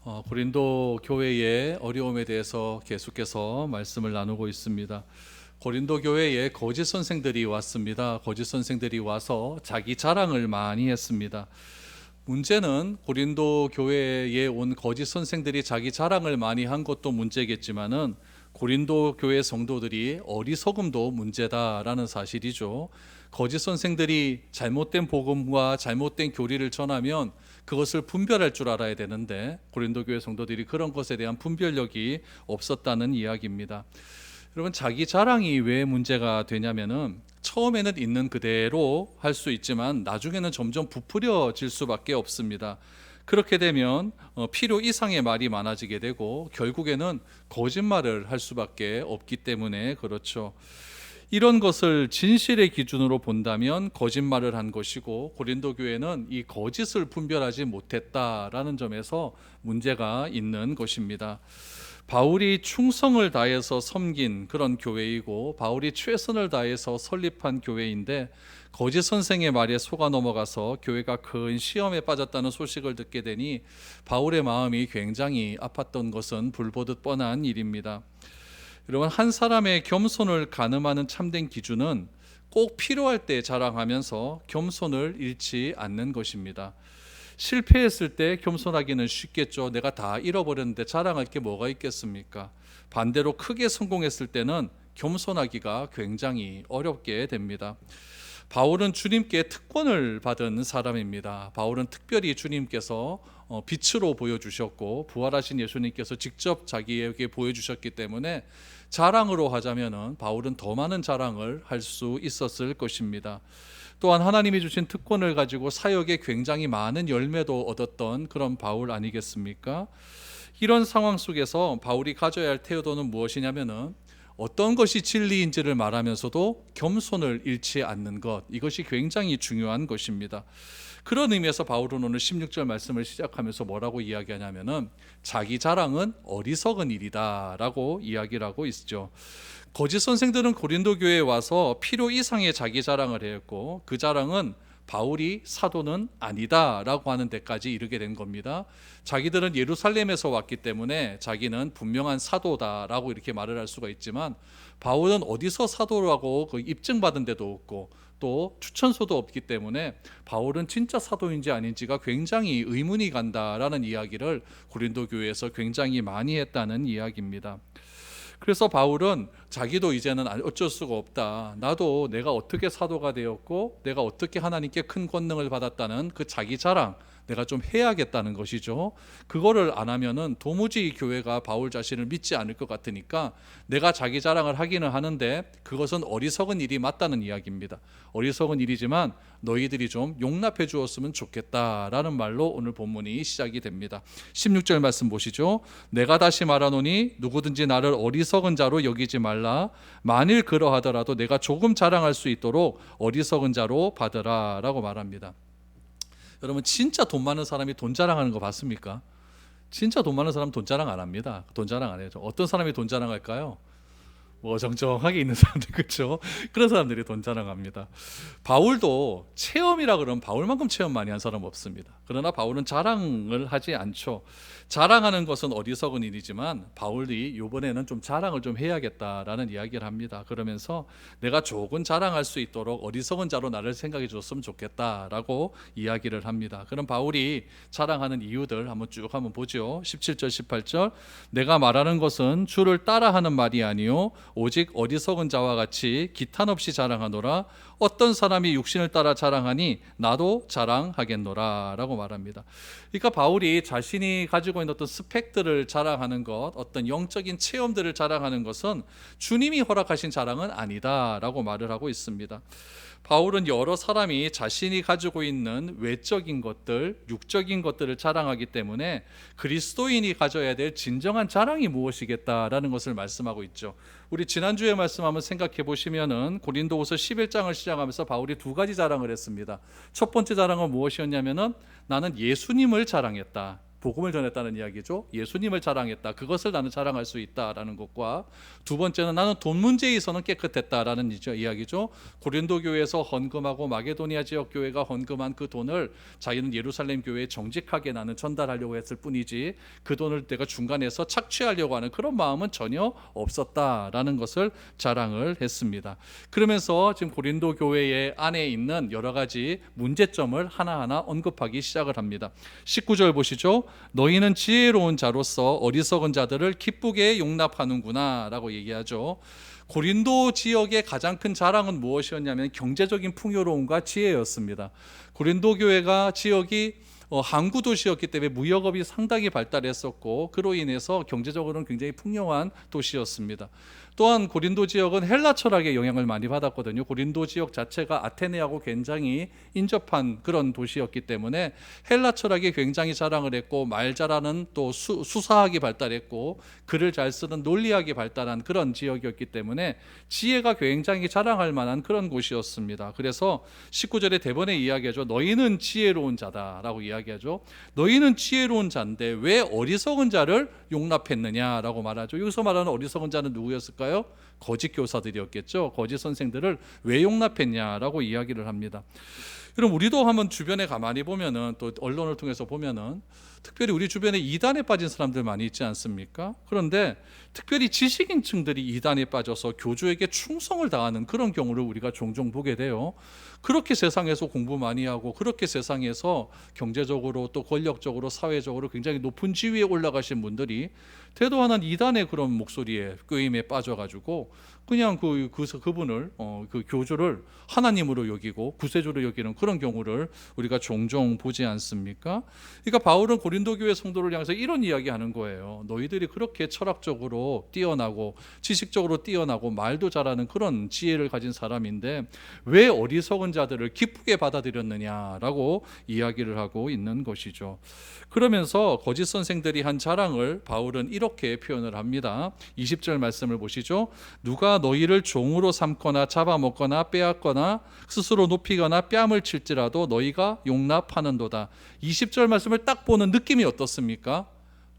고린도 교회의 어려움에 대해서 계속해서 말씀을 나누고 있습니다. 고린도 교회에 거짓 선생들이 왔습니다. 거짓 선생들이 와서 자기 자랑을 많이 했습니다. 문제는 고린도 교회에 온 거짓 선생들이 자기 자랑을 많이 한 것도 문제겠지만은 고린도 교회 성도들이 어리석음도 문제다라는 사실이죠. 거짓 선생들이 잘못된 복음과 잘못된 교리를 전하면 그것을 분별할 줄 알아야 되는데 고린도 교회 성도들이 그런 것에 대한 분별력이 없었다는 이야기입니다. 여러분, 자기 자랑이 왜 문제가 되냐면은 처음에는 있는 그대로 할 수 있지만 나중에는 점점 부풀려질 수밖에 없습니다. 그렇게 되면 필요 이상의 말이 많아지게 되고 결국에는 거짓말을 할 수밖에 없기 때문에 그렇죠. 이런 것을 진실의 기준으로 본다면 거짓말을 한 것이고 고린도 교회는 이 거짓을 분별하지 못했다라는 점에서 문제가 있는 것입니다. 바울이 충성을 다해서 섬긴 그런 교회이고 바울이 최선을 다해서 설립한 교회인데 거짓 선생의 말에 속아 넘어가서 교회가 큰 시험에 빠졌다는 소식을 듣게 되니 바울의 마음이 굉장히 아팠던 것은 불보듯 뻔한 일입니다. 여러분, 한 사람의 겸손을 가늠하는 참된 기준은 꼭 필요할 때 자랑하면서 겸손을 잃지 않는 것입니다. 실패했을 때 겸손하기는 쉽겠죠. 내가 다 잃어버렸는데 자랑할 게 뭐가 있겠습니까? 반대로 크게 성공했을 때는 겸손하기가 굉장히 어렵게 됩니다. 바울은 주님께 특권을 받은 사람입니다. 바울은 특별히 주님께서 빛으로 보여주셨고 부활하신 예수님께서 직접 자기에게 보여주셨기 때문에 자랑으로 하자면은 바울은 더 많은 자랑을 할 수 있었을 것입니다. 또한 하나님이 주신 특권을 가지고 사역에 굉장히 많은 열매도 얻었던 그런 바울 아니겠습니까? 이런 상황 속에서 바울이 가져야 할 태도는 무엇이냐면은 어떤 것이 진리인지를 말하면서도 겸손을 잃지 않는 것, 이것이 굉장히 중요한 것입니다. 그런 의미에서 바울은 오늘 16절 말씀을 시작하면서 뭐라고 이야기하냐면은 자기 자랑은 어리석은 일이다 라고 이야기를 하고 있죠. 거짓 선생들은 고린도 교회에 와서 필요 이상의 자기 자랑을 했고 그 자랑은 바울이 사도는 아니다 라고 하는 데까지 이르게 된 겁니다. 자기들은 예루살렘에서 왔기 때문에 자기는 분명한 사도다 라고 이렇게 말을 할 수가 있지만 바울은 어디서 사도라고 입증받은 데도 없고 또 추천서도 없기 때문에 바울은 진짜 사도인지 아닌지가 굉장히 의문이 간다라는 이야기를 고린도 교회에서 굉장히 많이 했다는 이야기입니다. 그래서 바울은 자기도 이제는 어쩔 수가 없다. 나도 내가 어떻게 사도가 되었고 내가 어떻게 하나님께 큰 권능을 받았다는 그 자기 자랑 내가 좀 해야겠다는 것이죠. 그거를 안 하면은 도무지 교회가 바울 자신을 믿지 않을 것 같으니까 내가 자기 자랑을 하기는 하는데 그것은 어리석은 일이 맞다는 이야기입니다. 어리석은 일이지만 너희들이 좀 용납해 주었으면 좋겠다라는 말로 오늘 본문이 시작이 됩니다. 16절 말씀 보시죠. 내가 다시 말하노니 누구든지 나를 어리석은 자로 여기지 말라. 만일 그러하더라도 내가 조금 자랑할 수 있도록 어리석은 자로 받으라 라고 말합니다. 여러분, 진짜 돈 많은 사람이 돈 자랑하는 거 봤습니까? 진짜 돈 많은 사람 돈 자랑 안 합니다. 돈 자랑 안 해요. 어떤 사람이 돈 자랑할까요? 뭐 정정하게 있는 사람들, 그렇죠? 그런 사람들이 돈 자랑합니다. 바울도 체험이라 그러면 바울만큼 체험 많이 한 사람 없습니다. 그러나 바울은 자랑을 하지 않죠. 자랑하는 것은 어리석은 일이지만 바울이 이번에는 좀 자랑을 좀 해야겠다라는 이야기를 합니다. 그러면서 내가 조금 자랑할 수 있도록 어리석은 자로 나를 생각해 줬으면 좋겠다라고 이야기를 합니다. 그럼 바울이 자랑하는 이유들 한번 보죠. 17절 18절 내가 말하는 것은 주를 따라하는 말이 아니요 오직 어리석은 자와 같이 기탄 없이 자랑하노라. 어떤 사람이 육신을 따라 자랑하니 나도 자랑하겠노라 라고 말합니다. 그러니까 바울이 자신이 가지고 있는 어떤 스펙들을 자랑하는 것, 어떤 영적인 체험들을 자랑하는 것은 주님이 허락하신 자랑은 아니다 라고 말을 하고 있습니다. 바울은 여러 사람이 자신이 가지고 있는 외적인 것들, 육적인 것들을 자랑하기 때문에 그리스도인이 가져야 될 진정한 자랑이 무엇이겠다라는 것을 말씀하고 있죠. 우리 지난주에 말씀 한번 생각해 보시면은 고린도후서 11장을 시작하면서 바울이 두 가지 자랑을 했습니다. 첫 번째 자랑은 무엇이었냐면은 나는 예수님을 자랑했다. 복음을 전했다는 이야기죠. 예수님을 자랑했다. 그것을 나는 자랑할 수 있다라는 것과, 두 번째는 나는 돈 문제에 있어서는 깨끗했다라는 이야기죠. 고린도 교회에서 헌금하고 마게도니아 지역 교회가 헌금한 그 돈을 자기는 예루살렘 교회에 정직하게 나는 전달하려고 했을 뿐이지 그 돈을 내가 중간에서 착취하려고 하는 그런 마음은 전혀 없었다라는 것을 자랑을 했습니다. 그러면서 지금 고린도 교회의 안에 있는 여러 가지 문제점을 하나하나 언급하기 시작을 합니다. 19절 보시죠. 너희는 지혜로운 자로서 어리석은 자들을 기쁘게 용납하는구나 라고 얘기하죠. 고린도 지역의 가장 큰 자랑은 무엇이었냐면 경제적인 풍요로움과 지혜였습니다. 고린도 교회가 지역이 항구 도시였기 때문에 무역업이 상당히 발달했었고 그로 인해서 경제적으로는 굉장히 풍요한 도시였습니다. 또한 고린도 지역은 헬라 철학의 영향을 많이 받았거든요. 고린도 지역 자체가 아테네하고 굉장히 인접한 그런 도시였기 때문에 헬라 철학이 굉장히 자랑을 했고, 말 잘하는 또 수사학이 발달했고 글을 잘 쓰는 논리학이 발달한 그런 지역이었기 때문에 지혜가 굉장히 자랑할 만한 그런 곳이었습니다. 그래서 19절에 대번에 이야기하죠. 너희는 지혜로운 자다라고 이야기하죠. 너희는 지혜로운 자인데 왜 어리석은 자를 용납했느냐라고 말하죠. 여기서 말하는 어리석은 자는 누구였을까요? 거짓 교사들이었겠죠. 거짓 선생들을 왜 용납했냐라고 이야기를 합니다. 그럼 우리도 한번 주변에 가만히 보면은, 또 언론을 통해서 보면은 특별히 우리 주변에 이단에 빠진 사람들 많이 있지 않습니까? 그런데 특별히 지식인층들이 이단에 빠져서 교주에게 충성을 다하는 그런 경우를 우리가 종종 보게 돼요. 그렇게 세상에서 공부 많이 하고 그렇게 세상에서 경제적으로 또 권력적으로 사회적으로 굉장히 높은 지위에 올라가신 분들이 대도하는 이단의 그런 목소리에 꾀임에 빠져가지고 그냥 그분을 그 교주를 하나님으로 여기고 구세주로 여기는 그런 경우를 우리가 종종 보지 않습니까? 그러니까 바울은 고린도 교회 성도를 향해서 이런 이야기하는 거예요. 너희들이 그렇게 철학적으로 뛰어나고 지식적으로 뛰어나고 말도 잘하는 그런 지혜를 가진 사람인데 왜 어리석은 자들을 기쁘게 받아들였느냐라고 이야기를 하고 있는 것이죠. 그러면서 거짓 선생들이 한 자랑을 바울은 이렇게 표현을 합니다. 20절 말씀을 보시죠. 누가 너희를 종으로 삼거나 잡아먹거나 빼앗거나 스스로 높이거나 뺨을 칠지라도 너희가 용납하는도다. 20절 말씀을 딱 보는 느낌이 어떻습니까?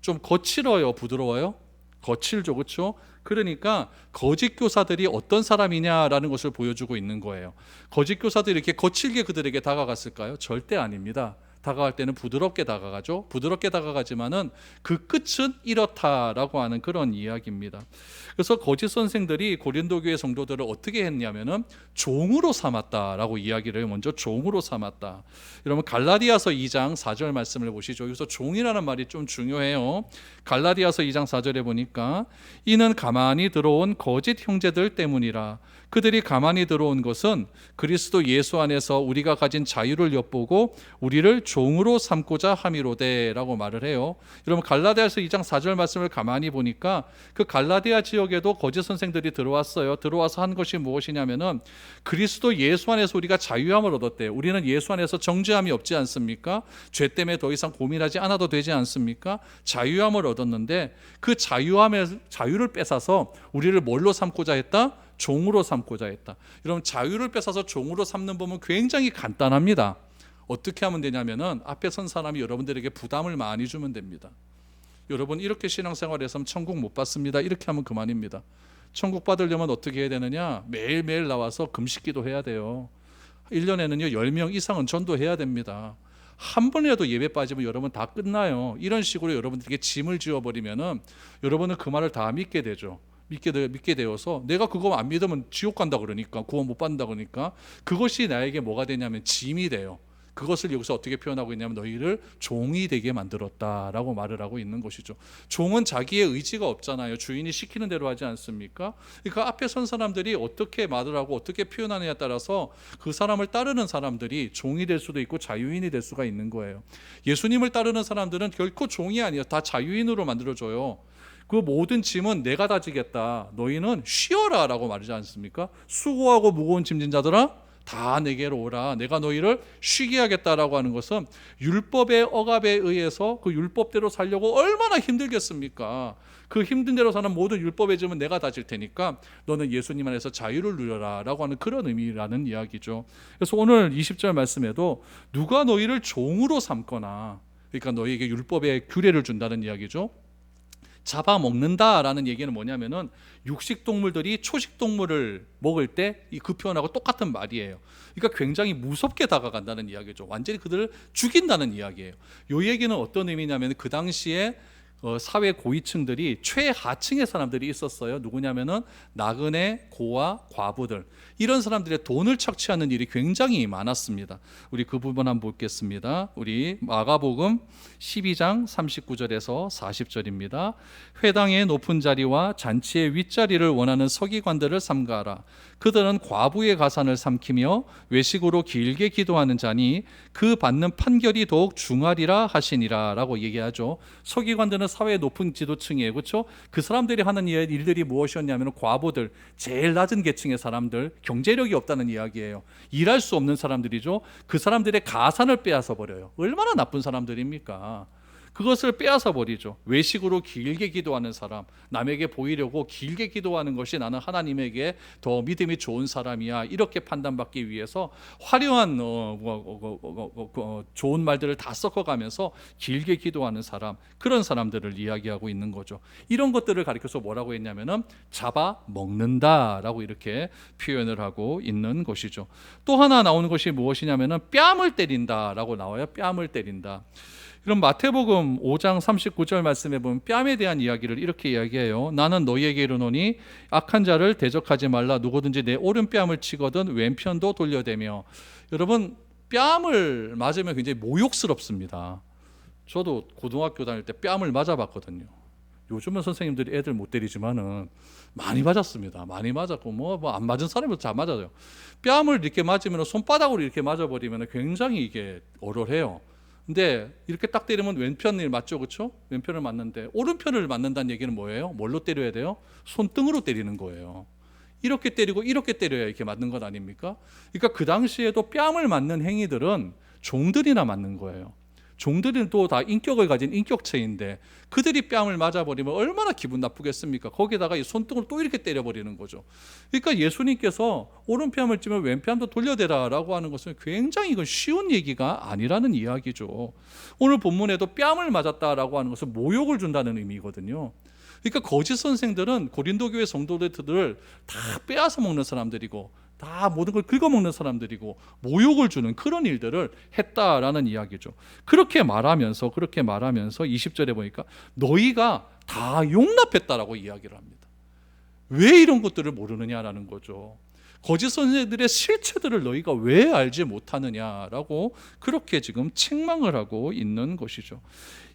좀 거칠어요, 부드러워요? 거칠죠, 그렇죠? 그러니까 거짓 교사들이 어떤 사람이냐라는 것을 보여주고 있는 거예요. 거짓 교사들이 이렇게 거칠게 그들에게 다가갔을까요? 절대 아닙니다. 다가갈 때는 부드럽게 다가가죠. 부드럽게 다가가지만은 그 끝은 이렇다라고 하는 그런 이야기입니다. 그래서 거짓 선생들이 고린도 교회 성도들을 어떻게 했냐면은 종으로 삼았다라고 이야기를 해요. 먼저 종으로 삼았다. 여러분 갈라디아서 2장 4절 말씀을 보시죠. 여기서 종이라는 말이 좀 중요해요. 갈라디아서 2장 4절에 보니까 이는 가만히 들어온 거짓 형제들 때문이라. 그들이 가만히 들어온 것은 그리스도 예수 안에서 우리가 가진 자유를 엿보고 우리를 종으로 삼고자 함이로되라고 말을 해요. 여러분 갈라디아서 2장 4절 말씀을 가만히 보니까 그 갈라디아 지역에도 거짓 선생들이 들어왔어요. 들어와서 한 것이 무엇이냐면은 그리스도 예수 안에서 우리가 자유함을 얻었대요. 우리는 예수 안에서 정죄함이 없지 않습니까? 죄 때문에 더 이상 고민하지 않아도 되지 않습니까? 자유함을 얻었는데 그 자유를 뺏어서 우리를 뭘로 삼고자 했다? 종으로 삼고자 했다. 여러분 자유를 뺏어서 종으로 삼는 법은 굉장히 간단합니다. 어떻게 하면 되냐면은 앞에 선 사람이 여러분들에게 부담을 많이 주면 됩니다. 여러분 이렇게 신앙생활해서 천국 못 받습니다. 이렇게 하면 그만입니다. 천국 받으려면 어떻게 해야 되느냐? 매일매일 나와서 금식기도 해야 돼요. 1년에는요 10명 이상은 전도해야 됩니다. 한 번이라도 예배 빠지면 여러분 다 끝나요. 이런 식으로 여러분들에게 짐을 지어버리면은 여러분은 그 말을 다 믿게 되죠. 믿게 되어서 내가 그거 안 믿으면 지옥 간다 그러니까, 구원 못 받는다 그러니까 그것이 나에게 뭐가 되냐면 짐이 돼요. 그것을 여기서 어떻게 표현하고 있냐면 너희를 종이 되게 만들었다라고 말을 하고 있는 것이죠. 종은 자기의 의지가 없잖아요. 주인이 시키는 대로 하지 않습니까? 그러니까 앞에 선 사람들이 어떻게 말을 하고 어떻게 표현하느냐에 따라서 그 사람을 따르는 사람들이 종이 될 수도 있고 자유인이 될 수가 있는 거예요. 예수님을 따르는 사람들은 결코 종이 아니에요. 다 자유인으로 만들어줘요. 그 모든 짐은 내가 다 지겠다. 너희는 쉬어라 라고 말하지 않습니까? 수고하고 무거운 짐진 자들아 다 내게로 오라. 내가 너희를 쉬게 하겠다라고 하는 것은 율법의 억압에 의해서 그 율법대로 살려고 얼마나 힘들겠습니까? 그 힘든 대로 사는 모든 율법의 짐은 내가 다 질 테니까 너는 예수님 안에서 자유를 누려라 라고 하는 그런 의미라는 이야기죠. 그래서 오늘 20절 말씀에도 누가 너희를 종으로 삼거나 그러니까 너희에게 율법의 규례를 준다는 이야기죠. 잡아먹는다라는 얘기는 뭐냐면은 육식동물들이 초식동물을 먹을 때 그 표현하고 똑같은 말이에요. 그러니까 굉장히 무섭게 다가간다는 이야기죠. 완전히 그들을 죽인다는 이야기예요. 이 얘기는 어떤 의미냐면 그 당시에 사회 고위층들이 최하층의 사람들이 있었어요. 누구냐면은 나그네, 고아, 과부들, 이런 사람들의 돈을 착취하는 일이 굉장히 많았습니다. 우리 그 부분 한번 보겠습니다. 우리 마가복음 12장 39절에서 40절입니다. 회당의 높은 자리와 잔치의 윗자리를 원하는 서기관들을 삼가하라. 그들은 과부의 가산을 삼키며 외식으로 길게 기도하는 자니 그 받는 판결이 더욱 중하리라 하시니라 라고 얘기하죠. 서기관들은 사회의 높은 지도층이에요. 그렇죠? 그 사람들이 하는 일들이 무엇이었냐면 과부들, 제일 낮은 계층의 사람들, 경제력이 없다는 이야기예요. 일할 수 없는 사람들이죠. 그 사람들의 가산을 빼앗아 버려요. 얼마나 나쁜 사람들입니까? 그것을 빼앗아 버리죠. 외식으로 길게 기도하는 사람, 남에게 보이려고 길게 기도하는 것이 나는 하나님에게 더 믿음이 좋은 사람이야, 이렇게 판단받기 위해서 화려한 좋은 말들을 다 섞어가면서 길게 기도하는 사람, 그런 사람들을 이야기하고 있는 거죠. 이런 것들을 가리켜서 뭐라고 했냐면은 잡아먹는다라고 이렇게 표현을 하고 있는 것이죠. 또 하나 나오는 것이 무엇이냐면은 뺨을 때린다라고 나와요. 뺨을 때린다. 그럼 마태복음 5장 39절 말씀에 보면 뺨에 대한 이야기를 이렇게 이야기해요. 나는 너희에게 이르노니 악한 자를 대적하지 말라. 누구든지 내 오른뺨을 치거든 왼편도 돌려대며. 여러분, 뺨을 맞으면 굉장히 모욕스럽습니다. 저도 고등학교 다닐 때 뺨을 맞아봤거든요. 요즘은 선생님들이 애들 못 때리지만은 많이 맞았습니다. 많이 맞았고 뭐 안 맞은 사람은 잘 맞아요. 뺨을 이렇게 맞으면 손바닥으로 이렇게 맞아버리면 굉장히 이게 얼얼해요. 근데 이렇게 딱 때리면 왼편을 맞죠, 그렇죠? 왼편을 맞는데 오른편을 맞는다는 얘기는 뭐예요? 뭘로 때려야 돼요? 손등으로 때리는 거예요. 이렇게 때리고 이렇게 때려야 이렇게 맞는 것 아닙니까? 그러니까 그 당시에도 뺨을 맞는 행위들은 종들이나 맞는 거예요. 종들은 또 다 인격을 가진 인격체인데 그들이 뺨을 맞아버리면 얼마나 기분 나쁘겠습니까? 거기다가 이 손등을 또 이렇게 때려버리는 거죠. 그러니까 예수님께서 오른뺨을 찌면 왼뺨도 돌려대라라고 하는 것은 굉장히 이건 쉬운 얘기가 아니라는 이야기죠. 오늘 본문에도 뺨을 맞았다라고 하는 것은 모욕을 준다는 의미거든요. 그러니까 거짓 선생들은 고린도 교회 성도들을 다 빼앗아 먹는 사람들이고 다 모든 걸 긁어먹는 사람들이고 모욕을 주는 그런 일들을 했다라는 이야기죠. 그렇게 말하면서 20절에 보니까 너희가 다 용납했다라고 이야기를 합니다. 왜 이런 것들을 모르느냐라는 거죠. 거짓 선생들의 실체들을 너희가 왜 알지 못하느냐라고 그렇게 지금 책망을 하고 있는 것이죠.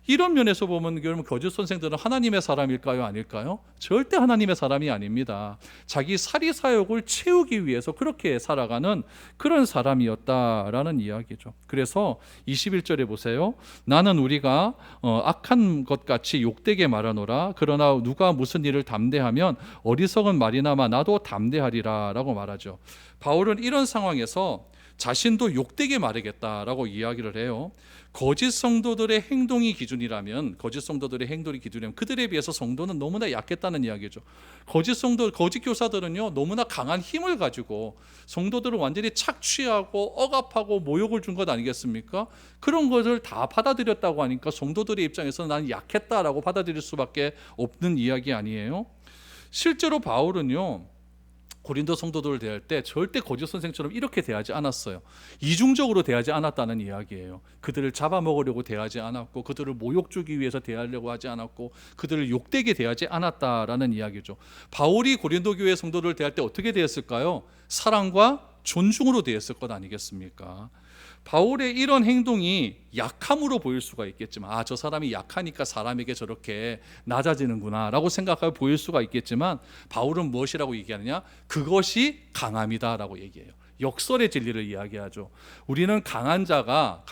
이런 면에서 보면 여러분, 거짓 선생들은 하나님의 사람일까요? 아닐까요? 절대 하나님의 사람이 아닙니다. 자기 사리사욕을 채우기 위해서 그렇게 살아가는 그런 사람이었다라는 이야기죠. 그래서 21절에 보세요. 나는 우리가 악한 것 같이 욕되게 말하노라. 그러나 누가 무슨 일을 담대하면 어리석은 말이나마 나도 담대하리라 라고 말하죠. 바울은 이런 상황에서 자신도 욕되게 말하겠다라고 이야기를 해요. 거짓 성도들의 행동이 기준이라면 그들에 비해서 성도는 너무나 약했다는 이야기죠. 거짓 교사들은요 너무나 강한 힘을 가지고 성도들을 완전히 착취하고 억압하고 모욕을 준 것 아니겠습니까? 그런 것을 다 받아들였다고 하니까 성도들의 입장에서 나는 약했다라고 받아들일 수밖에 없는 이야기 아니에요? 실제로 바울은요 고린도 성도들을 대할 때 절대 거짓 선생처럼 이렇게 대하지 않았어요. 이중적으로 대하지 않았다는 이야기예요. 그들을 잡아먹으려고 대하지 않았고 그들을 모욕 주기 위해서 대하려고 하지 않았고 그들을 욕되게 대하지 않았다라는 이야기죠. 바울이 고린도 교회 성도들을 대할 때 어떻게 대했을까요? 사랑과 존중으로 대했을 것 아니겠습니까? 바울의 이런 행동이 약함으로 보일 수가 있겠지만 저 사람이 약하니까 사람에게 저렇게 낮아지는구나 라고 생각하고 보일 수가 있겠지만 바울은 무엇이라고 얘기하느냐? 그것이 강함이다 라고 얘기해요. 역설의 진리를 이야기하죠. 우리는 강한 자가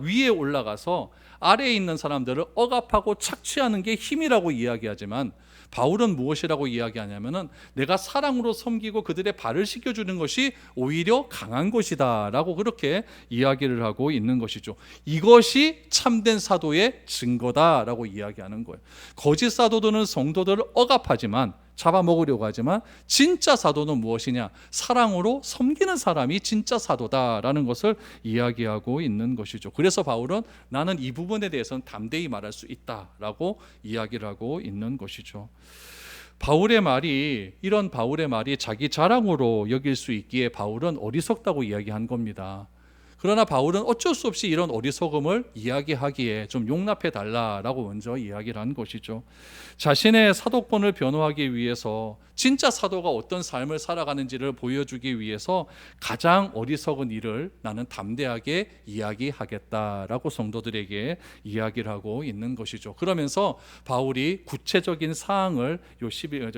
위에 올라가서 아래에 있는 사람들을 억압하고 착취하는 게 힘이라고 이야기하지만 바울은 무엇이라고 이야기하냐면은 내가 사랑으로 섬기고 그들의 발을 씻겨주는 것이 오히려 강한 것이다 라고 그렇게 이야기를 하고 있는 것이죠. 이것이 참된 사도의 증거다 라고 이야기하는 거예요. 거짓 사도들은 성도들을 억압하지만 잡아먹으려고 하지만 진짜 사도는 무엇이냐? 사랑으로 섬기는 사람이 진짜 사도다라는 것을 이야기하고 있는 것이죠. 그래서 바울은 나는 이 부분에 대해서는 담대히 말할 수 있다라고 이야기를 하고 있는 것이죠. 이런 바울의 말이 자기 자랑으로 여길 수 있기에 바울은 어리석다고 이야기한 겁니다. 그러나 바울은 어쩔 수 없이 이런 어리석음을 이야기하기에 좀 용납해 달라라고 먼저 이야기를 한 것이죠. 자신의 사도권을 변호하기 위해서 진짜 사도가 어떤 삶을 살아가는지를 보여주기 위해서 가장 어리석은 일을 나는 담대하게 이야기하겠다라고 성도들에게 이야기를 하고 있는 것이죠. 그러면서 바울이 구체적인 사항을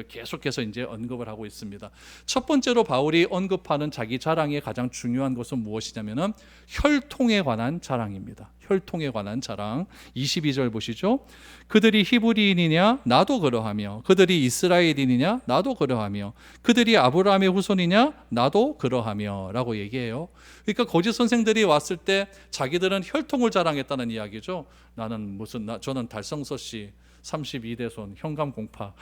계속해서 이제 언급을 하고 있습니다. 첫 번째로 바울이 언급하는 자기 자랑의 가장 중요한 것은 무엇이냐면은 혈통에 관한 자랑입니다. 혈통에 관한 자랑. 22절 보시죠. 그들이 히브리인이냐? 나도 그러하며. 그들이 이스라엘인이냐? 나도 그러하며. 그들이 아브라함의 후손이냐? 나도 그러하며 라고 얘기해요. 그러니까 거짓 선생들이 왔을 때 자기들은 혈통을 자랑했다는 이야기죠. 저는 달성서 씨 32대손 현감공파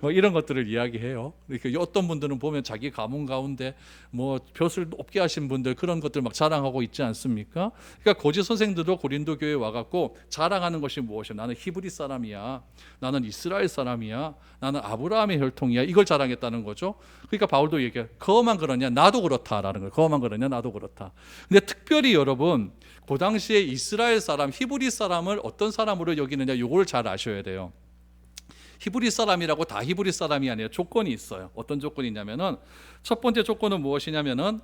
뭐 이런 것들을 이야기해요. 그러니까 어떤 분들은 보면 자기 가문 가운데 뭐 벼슬 높게 하신 분들 그런 것들 막 자랑하고 있지 않습니까? 그러니까 거짓 선생들도 고린도 교회에 와갖고 자랑하는 것이 무엇이야? 나는 히브리 사람이야, 나는 이스라엘 사람이야, 나는 아브라함의 혈통이야, 이걸 자랑했다는 거죠. 그러니까 바울도 얘기해, 그것만 그러냐? 나도 그렇다라는 거예요. 그것만 그러냐? 나도 그렇다. 근데 특별히 여러분, 그 당시에 이스라엘 사람, 히브리 사람을 어떤 사람으로 여기느냐, 이걸 잘 아셔야 돼요. 히브리 사람이라고 다 히브리 사람이 아니라 조건이 있어요. 어떤 조건이 있냐면은, 첫 번째 조건은 무엇이냐면은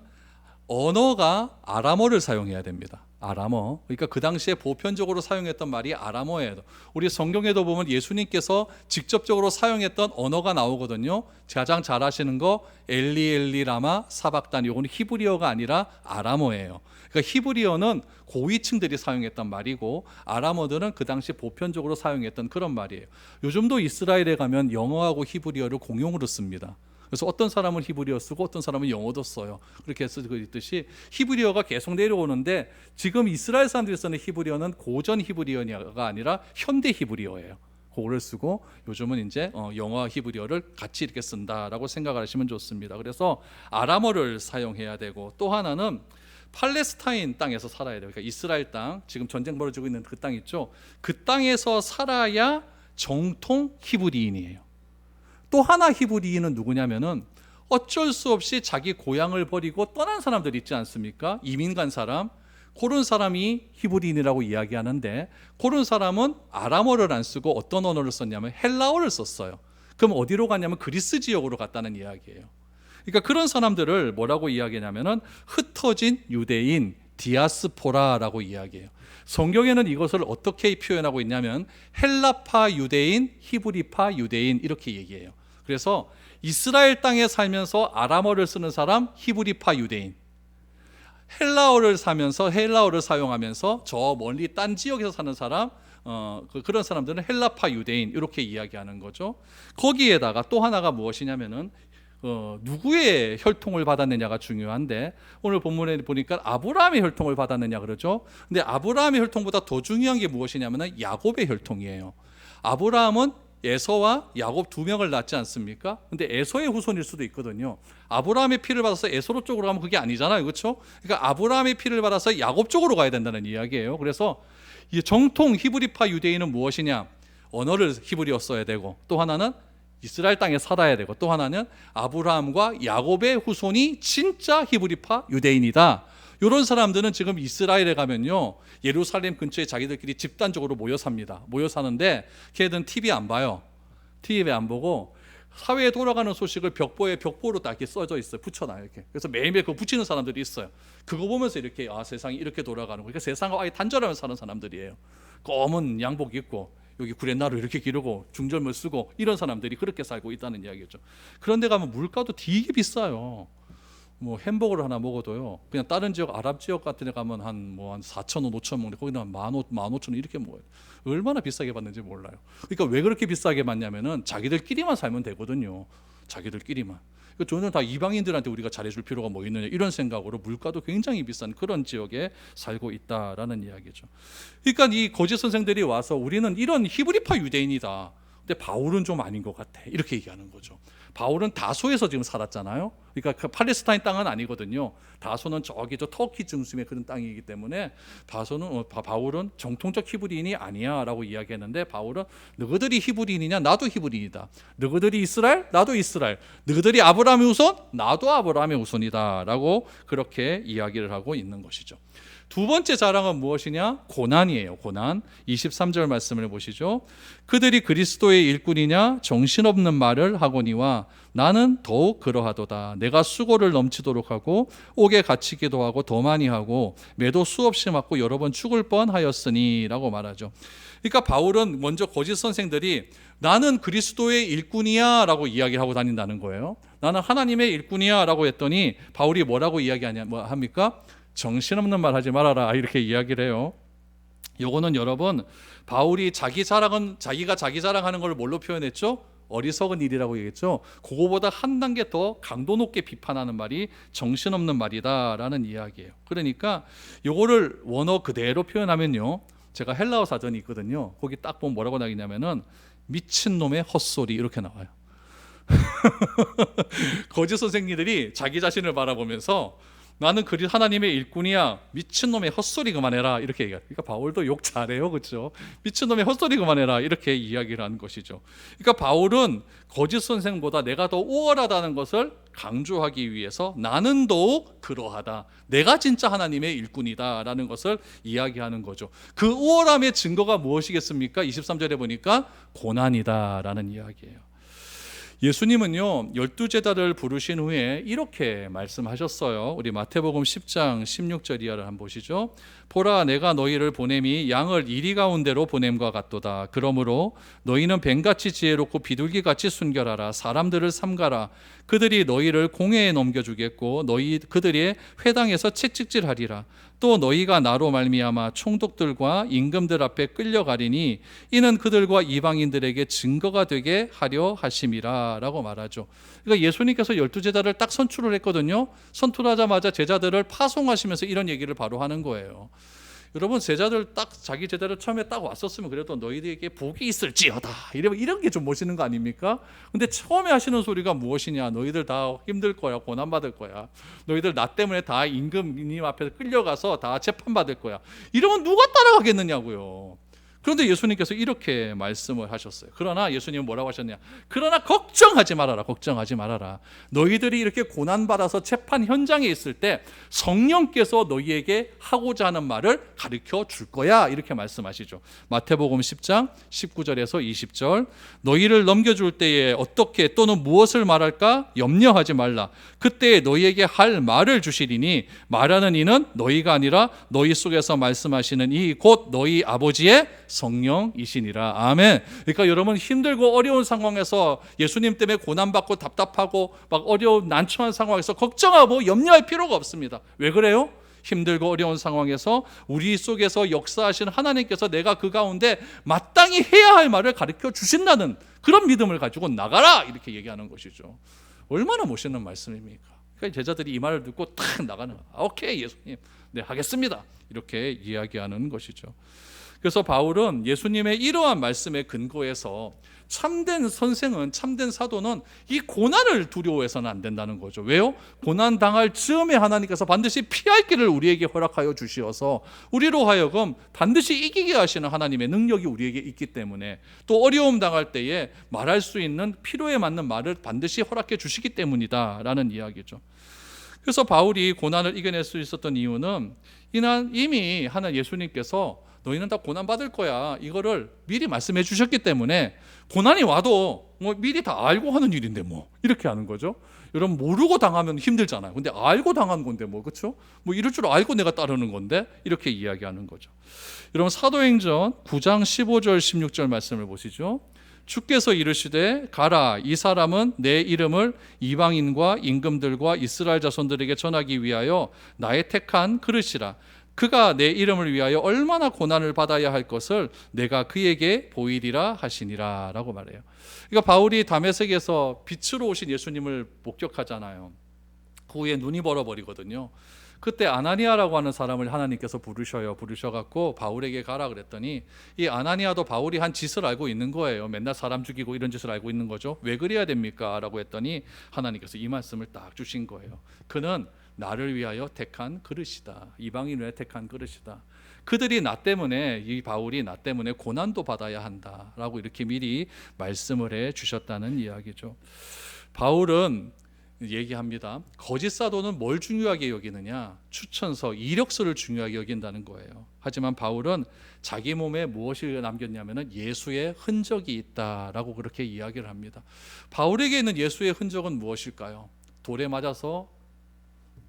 언어가 아람어를 사용해야 됩니다. 아람어. 그러니까 그 당시에 보편적으로 사용했던 말이 아람어예요. 우리 성경에도 보면 예수님께서 직접적으로 사용했던 언어가 나오거든요. 가장 잘 아시는 거 엘리 라마 사박단, 이거는 히브리어가 아니라 아람어예요. 그러니까 히브리어는 고위층들이 사용했던 말이고 아람어들은 그 당시 보편적으로 사용했던 그런 말이에요. 요즘도 이스라엘에 가면 영어하고 히브리어를 공용으로 씁니다. 그래서 어떤 사람은 히브리어 쓰고 어떤 사람은 영어도 써요. 그렇게 해서 있듯이 히브리어가 계속 내려오는데, 지금 이스라엘 사람들이 쓰는 히브리어는 고전 히브리어가 아니라 현대 히브리어예요. 그거를 쓰고 요즘은 이제 영어와 히브리어를 같이 이렇게 쓴다라고 생각을 하시면 좋습니다. 그래서 아람어를 사용해야 되고, 또 하나는 팔레스타인 땅에서 살아야 돼요. 그러니까 이스라엘 땅, 지금 전쟁 벌어지고 있는 그 땅 있죠. 그 땅에서 살아야 정통 히브리인이에요. 또 하나 히브리인은 누구냐면은 어쩔 수 없이 자기 고향을 버리고 떠난 사람들 있지 않습니까? 이민 간 사람, 그런 사람이 히브리인이라고 이야기하는데, 그런 사람은 아람어를 안 쓰고 어떤 언어를 썼냐면 헬라어를 썼어요. 그럼 어디로 갔냐면 그리스 지역으로 갔다는 이야기예요. 그러니까 그런 사람들을 뭐라고 이야기하냐면은 흩어진 유대인, 디아스포라라고 이야기해요. 성경에는 이것을 어떻게 표현하고 있냐면 헬라파 유대인, 히브리파 유대인 이렇게 얘기해요. 그래서 이스라엘 땅에 살면서 아람어를 쓰는 사람 히브리파 유대인, 헬라어를 사용하면서 저 멀리 딴 지역에서 사는 사람, 그런 사람들은 헬라파 유대인 이렇게 이야기하는 거죠. 거기에다가 또 하나가 무엇이냐면은 누구의 혈통을 받았느냐가 중요한데, 오늘 본문에 보니까 아브라함의 혈통을 받았느냐 그러죠. 근데 아브라함의 혈통보다 더 중요한 게 무엇이냐면 야곱의 혈통이에요. 아브라함은 에서와 야곱 두 명을 낳지 않습니까? 근데 에서의 후손일 수도 있거든요. 아브라함의 피를 받아서 에서 쪽으로 가면 그게 아니잖아요, 그렇죠? 그러니까 아브라함의 피를 받아서 야곱 쪽으로 가야 된다는 이야기예요. 그래서 이 정통 히브리파 유대인은 무엇이냐? 언어를 히브리어 써야 되고, 또 하나는 이스라엘 땅에 살아야 되고, 또 하나는 아브라함과 야곱의 후손이 진짜 히브리파 유대인이다. 이런 사람들은 지금 이스라엘에 가면요, 예루살렘 근처에 자기들끼리 집단적으로 모여 삽니다. 모여 사는데 걔들은 TV 안 봐요. TV 안 보고 사회에 돌아가는 소식을 벽보로 딱 이렇게 써져 있어요. 붙여놔요, 이렇게. 그래서 매일매일 그거 붙이는 사람들이 있어요. 그거 보면서 이렇게 세상이 이렇게 돌아가는 거. 그러니까 세상과 아예 단절하면서 사는 사람들이에요. 검은 양복 입고 여기 구렛나루 이렇게 기르고 중절모 쓰고 이런 사람들이 그렇게 살고 있다는 이야기죠. 그런데 가면 물가도 되게 비싸요. 뭐 햄버거를 하나 먹어도요, 그냥 다른 지역, 아랍 지역 같은 데 가면 한 4,000원, 5,000원 먹는데 거기는 한 15,000원 이렇게 먹어요. 얼마나 비싸게 받는지 몰라요. 그러니까 왜 그렇게 비싸게 받냐면은 자기들끼리만 살면 되거든요. 자기들끼리만. 그러니까 저는 다 이방인들한테 우리가 잘해줄 필요가 뭐 있느냐, 이런 생각으로 물가도 굉장히 비싼 그런 지역에 살고 있다라는 이야기죠. 그러니까 이 거짓 선생들이 와서 우리는 이런 히브리파 유대인이다, 근데 바울은 좀 아닌 것 같아. 이렇게 얘기하는 거죠. 바울은 다소에서 지금 살았잖아요. 그러니까 그 팔레스타인 땅은 아니거든요. 다소는 저기 저 터키 중심의 그런 땅이기 때문에 바울은 정통적 히브리인이 아니야라고 이야기했는데, 바울은 너희들이 히브리인이냐? 나도 히브리인이다. 너희들이 이스라엘? 나도 이스라엘. 너희들이 아브라함의 후손? 나도 아브라함의 후손이다라고 그렇게 이야기를 하고 있는 것이죠. 두 번째 자랑은 무엇이냐? 고난이에요. 고난. 23절 말씀을 보시죠. 그들이 그리스도의 일꾼이냐? 정신없는 말을 하거니와 나는 더욱 그러하도다. 내가 수고를 넘치도록 하고 옥에 갇히기도 하고 더 많이 하고 매도 수없이 맞고 여러 번 죽을 뻔하였으니 라고 말하죠. 그러니까 바울은 먼저 거짓 선생들이 나는 그리스도의 일꾼이야 라고 이야기하고 다닌다는 거예요. 나는 하나님의 일꾼이야 라고 했더니 바울이 뭐라고 합니까? 정신없는 말 하지 말아라 이렇게 이야기를 해요. 요거는 여러분, 바울이 자기가 자기 자랑하는 걸 뭘로 표현했죠? 어리석은 일이라고 얘기했죠. 그거보다 한 단계 더 강도 높게 비판하는 말이 정신없는 말이다라는 이야기예요. 그러니까 요거를 원어 그대로 표현하면요, 제가 헬라어 사전이 있거든요. 거기 딱 보면 뭐라고 나오냐면은 미친놈의 헛소리 이렇게 나와요. 거짓 선생님들이 자기 자신을 바라보면서 나는 하나님의 일꾼이야, 미친놈의 헛소리 그만해라 이렇게 얘기해요. 그러니까 바울도 욕 잘해요, 그렇죠? 미친놈의 헛소리 그만해라 이렇게 이야기를 하는 것이죠. 그러니까 바울은 거짓 선생보다 내가 더 우월하다는 것을 강조하기 위해서 나는 더욱 그러하다, 내가 진짜 하나님의 일꾼이다라는 것을 이야기하는 거죠. 그 우월함의 증거가 무엇이겠습니까? 23절에 보니까 고난이다라는 이야기예요. 예수님은요 12제자를 부르신 후에 이렇게 말씀하셨어요. 우리 마태복음 10장 16절 이하를 한번 보시죠. 보라, 내가 너희를 보냄이 양을 이리 가운데로 보냄과 같도다. 그러므로 너희는 뱀같이 지혜롭고 비둘기같이 순결하라. 사람들을 삼가라. 그들이 너희를 공회에 넘겨주겠고 그들의 회당에서 채찍질하리라. 또 너희가 나로 말미암아 총독들과 임금들 앞에 끌려가리니 이는 그들과 이방인들에게 증거가 되게 하려 하심이라 라고 말하죠. 그러니까 예수님께서 12제자를 딱 선출을 했거든요. 선출하자마자 제자들을 파송하시면서 이런 얘기를 바로 하는 거예요. 여러분, 제자들 자기 제자들 처음에 딱 왔었으면 그래도 너희들에게 복이 있을지어다 이런 게 좀 멋있는 거 아닙니까? 근데 처음에 하시는 소리가 무엇이냐? 너희들 다 힘들 거야, 고난 받을 거야. 너희들 나 때문에 다 임금님 앞에 끌려가서 다 재판 받을 거야. 이러면 누가 따라가겠느냐고요. 그런데 예수님께서 이렇게 말씀을 하셨어요. 그러나 예수님은 뭐라고 하셨냐? 그러나 걱정하지 말아라. 걱정하지 말아라. 너희들이 이렇게 고난받아서 재판 현장에 있을 때 성령께서 너희에게 하고자 하는 말을 가르쳐 줄 거야. 이렇게 말씀하시죠. 마태복음 10장 19절에서 20절. 너희를 넘겨줄 때에 어떻게 또는 무엇을 말할까? 염려하지 말라. 그때 너희에게 할 말을 주시리니 말하는 이는 너희가 아니라 너희 속에서 말씀하시는 이 곧 너희 아버지의 성령이시니라. 아멘. 그러니까 여러분, 힘들고 어려운 상황에서 예수님 때문에 고난받고 답답하고 막 어려운 난처한 상황에서 걱정하고 염려할 필요가 없습니다. 왜 그래요? 힘들고 어려운 상황에서 우리 속에서 역사하신 하나님께서 내가 그 가운데 마땅히 해야 할 말을 가르쳐 주신다는 그런 믿음을 가지고 나가라 이렇게 얘기하는 것이죠. 얼마나 멋있는 말씀입니까? 그러니까 제자들이 이 말을 듣고 탁 나가는 거예요. 오케이 예수님, 네 하겠습니다 이렇게 이야기하는 것이죠. 그래서 바울은 예수님의 이러한 말씀에 근거해서 참된 선생은, 참된 사도는 이 고난을 두려워해서는 안 된다는 거죠. 왜요? 고난 당할 즈음에 하나님께서 반드시 피할 길을 우리에게 허락하여 주시어서 우리로 하여금 반드시 이기게 하시는 하나님의 능력이 우리에게 있기 때문에, 또 어려움 당할 때에 말할 수 있는 필요에 맞는 말을 반드시 허락해 주시기 때문이다라는 이야기죠. 그래서 바울이 고난을 이겨낼 수 있었던 이유는 이미 하는 예수님께서 너희는 다 고난 받을 거야 이거를 미리 말씀해 주셨기 때문에, 고난이 와도 뭐 미리 다 알고 하는 일인데 뭐 이렇게 하는 거죠. 여러분, 모르고 당하면 힘들잖아요. 근데 알고 당한 건데 뭐, 그렇죠? 뭐 이럴 줄 알고 내가 따르는 건데 이렇게 이야기하는 거죠. 여러분, 사도행전 9장 15절 16절 말씀을 보시죠. 주께서 이르시되 가라, 이 사람은 내 이름을 이방인과 임금들과 이스라엘 자손들에게 전하기 위하여 나의 택한 그릇이라. 그가 내 이름을 위하여 얼마나 고난을 받아야 할 것을 내가 그에게 보이리라 하시니라 라고 말해요. 그러니까 바울이 다메섹에서 빛으로 오신 예수님을 목격하잖아요. 그 후에 눈이 벌어버리거든요. 그때 아나니아라고 하는 사람을 하나님께서 부르셔갖고 바울에게 가라 그랬더니 이 아나니아도 바울이 한 짓을 알고 있는 거예요. 맨날 사람 죽이고 이런 짓을 알고 있는 거죠. 왜 그래야 됩니까? 라고 했더니 하나님께서 이 말씀을 딱 주신 거예요. 그는 나를 위하여 택한 그릇이다. 이방인을 위해 택한 그릇이다. 그들이 나 때문에, 이 바울이 나 때문에 고난도 받아야 한다라고 이렇게 미리 말씀을 해 주셨다는 이야기죠. 바울은 얘기합니다. 거짓 사도는 뭘 중요하게 여기느냐? 추천서, 이력서를 중요하게 여긴다는 거예요. 하지만 바울은 자기 몸에 무엇을 남겼냐면은 예수의 흔적이 있다라고 그렇게 이야기를 합니다. 바울에게 있는 예수의 흔적은 무엇일까요? 돌에 맞아서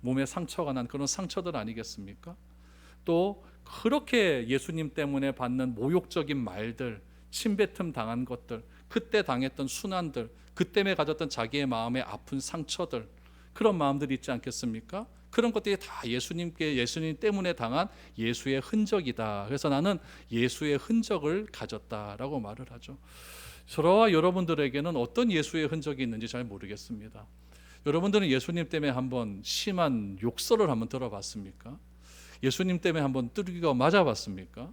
몸에 상처가 난 그런 상처들 아니겠습니까? 또 그렇게 예수님 때문에 받는 모욕적인 말들, 침뱉음 당한 것들, 그때 당했던 순환들, 그 때문에 가졌던 자기의 마음의 아픈 상처들, 그런 마음들이 있지 않겠습니까? 그런 것들이 다 예수님 때문에 당한 예수의 흔적이다. 그래서 나는 예수의 흔적을 가졌다라고 말을 하죠. 저와 여러분들에게는 어떤 예수의 흔적이 있는지 잘 모르겠습니다. 여러분들은 예수님 때문에 한번 심한 욕설을 한번 들어봤습니까? 예수님 때문에 한번 뚜드겨 맞아봤습니까?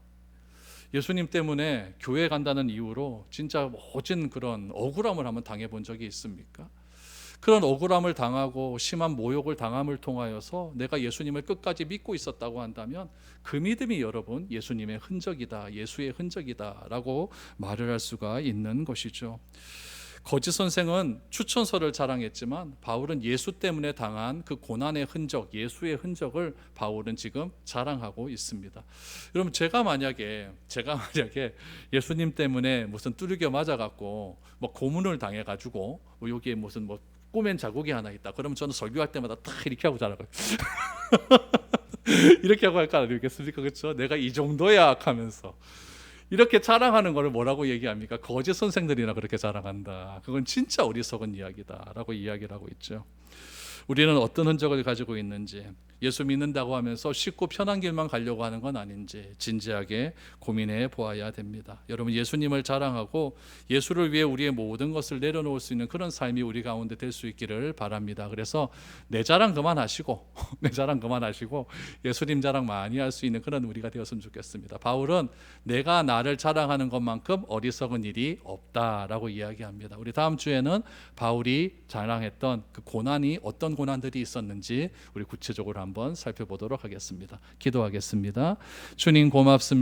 예수님 때문에 교회 간다는 이유로 진짜 모진 그런 억울함을 한번 당해본 적이 있습니까? 그런 억울함을 당하고 심한 모욕을 당함을 통하여서 내가 예수님을 끝까지 믿고 있었다고 한다면 그 믿음이 여러분 예수님의 흔적이다, 예수의 흔적이다 라고 말을 할 수가 있는 것이죠. 거짓 선생은 추천서를 자랑했지만 바울은 예수 때문에 당한 그 고난의 흔적, 예수의 흔적을 바울은 지금 자랑하고 있습니다. 여러분 제가 만약에 예수님 때문에 무슨 뚜르겨 맞아갖고 뭐 고문을 당해가지고 뭐 여기에 무슨 뭐 꼬맨 자국이 하나 있다. 그러면 저는 설교할 때마다 딱 이렇게 하고 자라고요. 이렇게 하고 할까 아니겠습니까? 그렇죠? 내가 이 정도야 하면서. 이렇게 자랑하는 것을 뭐라고 얘기합니까? 거짓 선생들이나 그렇게 자랑한다. 그건 진짜 어리석은 이야기다라고 이야기를 하고 있죠. 우리는 어떤 흔적을 가지고 있는지, 예수 믿는다고 하면서 쉽고 편한 길만 가려고 하는 건 아닌지 진지하게 고민해 보아야 됩니다. 여러분 예수님을 자랑하고 예수를 위해 우리의 모든 것을 내려놓을 수 있는 그런 삶이 우리 가운데 될 수 있기를 바랍니다. 그래서 내 자랑 그만하시고 내 자랑 그만하시고 예수님 자랑 많이 할 수 있는 그런 우리가 되었으면 좋겠습니다. 바울은 내가 나를 자랑하는 것만큼 어리석은 일이 없다라고 이야기합니다. 우리 다음 주에는 바울이 자랑했던 그 고난이 어떤 고난들이 있었는지 우리 구체적으로 한번 살펴보도록 하겠습니다. 기도하겠습니다. 주님 고맙습니다.